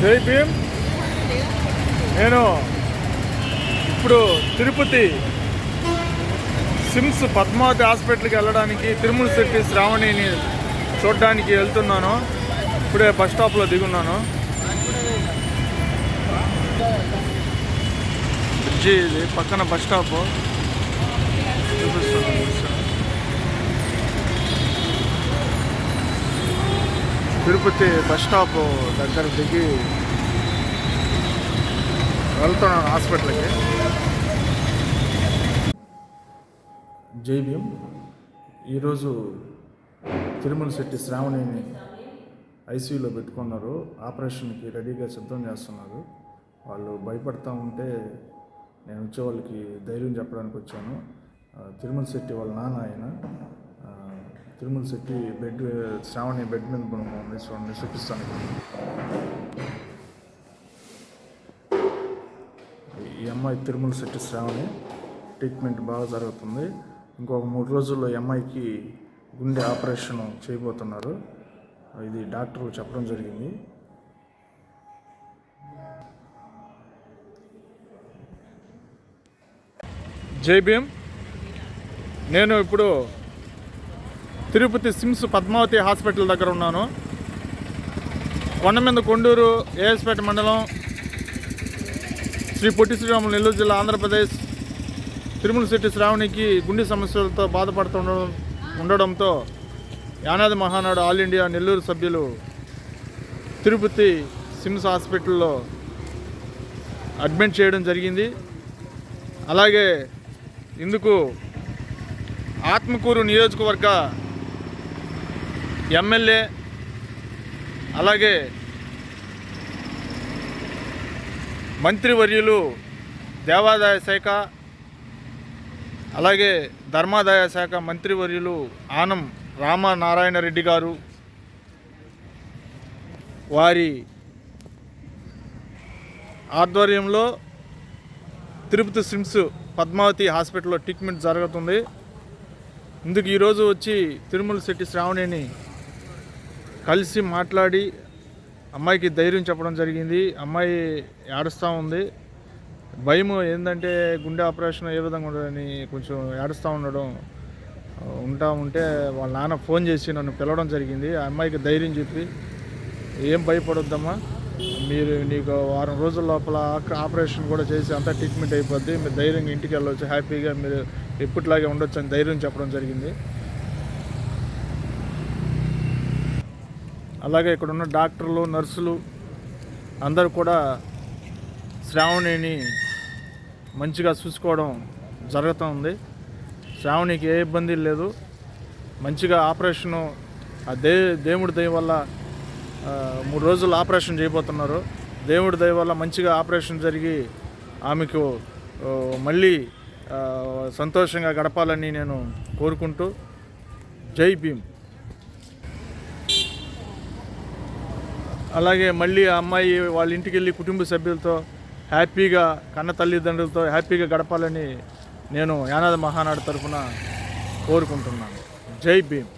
జై భీమ్. నేను ఇప్పుడు తిరుపతి సిమ్స్ పద్మావతి హాస్పిటల్కి వెళ్ళడానికి తిరుమల శెట్టి శ్రావణిని చూడడానికి వెళ్తున్నాను. ఇప్పుడే బస్ స్టాప్లో దిగున్నాను. బ్రిడ్జి ఇది పక్కన బస్ స్టాప్ చూపిస్తున్నాను. తిరుపతి బస్ స్టాప్ దగ్గర దిగి వెళ్తున్నాను హాస్పిటల్కి. జై భీమ్. ఈరోజు తిరుమల శెట్టి శ్రావణిని ఐసీయూలో పెట్టుకున్నారు. ఆపరేషన్కి రెడీగా సిద్ధం చేస్తున్నారు. వాళ్ళు భయపడతా ఉంటే నేను వచ్చే వాళ్ళకి ధైర్యం చెప్పడానికి వచ్చాను. తిరుమల శెట్టి వాళ్ళ నాన్న ఆయన. తిరుమల శెట్టి శ్రావణి బెడ్ మీద పడుకుంది. చూడండి, చూపిస్తాను. ఈ అమ్మాయి తిరుమల శెట్టి శ్రావణి. ట్రీట్మెంట్ బాగా జరుగుతుంది. ఇంకొక 3 రోజుల్లో ఈ అమ్మాయికి గుండె ఆపరేషన్ చేయబోతున్నారు. ఇది డాక్టర్లు చెప్పడం జరిగింది. జై భీమ్. నేను ఇప్పుడు తిరుపతి సిమ్స్ పద్మావతి హాస్పిటల్ దగ్గర ఉన్నాను. కొండమీద కొండూరు, ఏఎస్పేట మండలం, శ్రీ పొట్టి శ్రీరాములు, నెల్లూరు జిల్లా, ఆంధ్రప్రదేశ్. తిరుమల శెట్టి శ్రావణికి గుండె సమస్యలతో ఉండడంతో యానాది మహానాడు ఆల్ ఇండియా నెల్లూరు సభ్యులు తిరుపతి సిమ్స్ హాస్పిటల్లో అడ్మిట్ చేయడం జరిగింది. అలాగే ఇందుకు ఆత్మకూరు నియోజకవర్గ ఎమ్మెల్యే, అలాగే మంత్రివర్యులు దేవాదాయ శాఖ, అలాగే ధర్మాదాయ శాఖ మంత్రివర్యులు ఆనం రామనారాయణ రెడ్డి గారు, వారి ఆధ్వర్యంలో తిరుపతి సిమ్స్ పద్మావతి హాస్పిటల్లో ట్రీట్మెంట్ జరుగుతుంది. ఇందుకు ఈరోజు వచ్చి తిరుమల శెట్టి శ్రావణిని కలిసి మాట్లాడి అమ్మాయికి ధైర్యం చెప్పడం జరిగింది. అమ్మాయి ఏడుస్తూ ఉంది. భయం ఏంటంటే గుండె ఆపరేషన్ ఏ విధంగా ఉండదని కొంచెం ఏడుస్తూ ఉంటే వాళ్ళ నాన్న ఫోన్ చేసి నన్ను పిలవడం జరిగింది. ఆ అమ్మాయికి ధైర్యం చెప్పి, ఏం భయపడొద్దమ్మా, నీకు 1 వారం రోజుల లోపల ఆపరేషన్ కూడా చేసి అంతా ట్రీట్మెంట్ అయిపోద్ది, మీరు ధైర్యంగా ఇంటికి వెళ్ళవచ్చు, హ్యాపీగా మీరు ఎప్పటిలాగే ఉండొచ్చు అని ధైర్యం చెప్పడం జరిగింది. అలాగే ఇక్కడ ఉన్న డాక్టర్లు, నర్సులు అందరూ కూడా శ్రావణిని మంచిగా చూసుకోవడం జరుగుతూ ఉంది. శ్రావణికి ఏ ఇబ్బంది లేదు. మంచిగా ఆపరేషను దేవుడి దయ వల్ల 3 రోజులు ఆపరేషన్ చేయబోతున్నారు. దేవుడి దయ వల్ల మంచిగా ఆపరేషన్ జరిగి ఆమెకు మళ్ళీ సంతోషంగా గడపాలని నేను కోరుకుంటూ జై భీమ్. అలాగే మళ్ళీ ఆ అమ్మాయి వాళ్ళ ఇంటికి వెళ్ళి కుటుంబ సభ్యులతో హ్యాపీగా, కన్న తల్లిదండ్రులతో హ్యాపీగా గడపాలని నేను యానాది మహానాడు తరఫున కోరుకుంటున్నాను. జై భీమ్.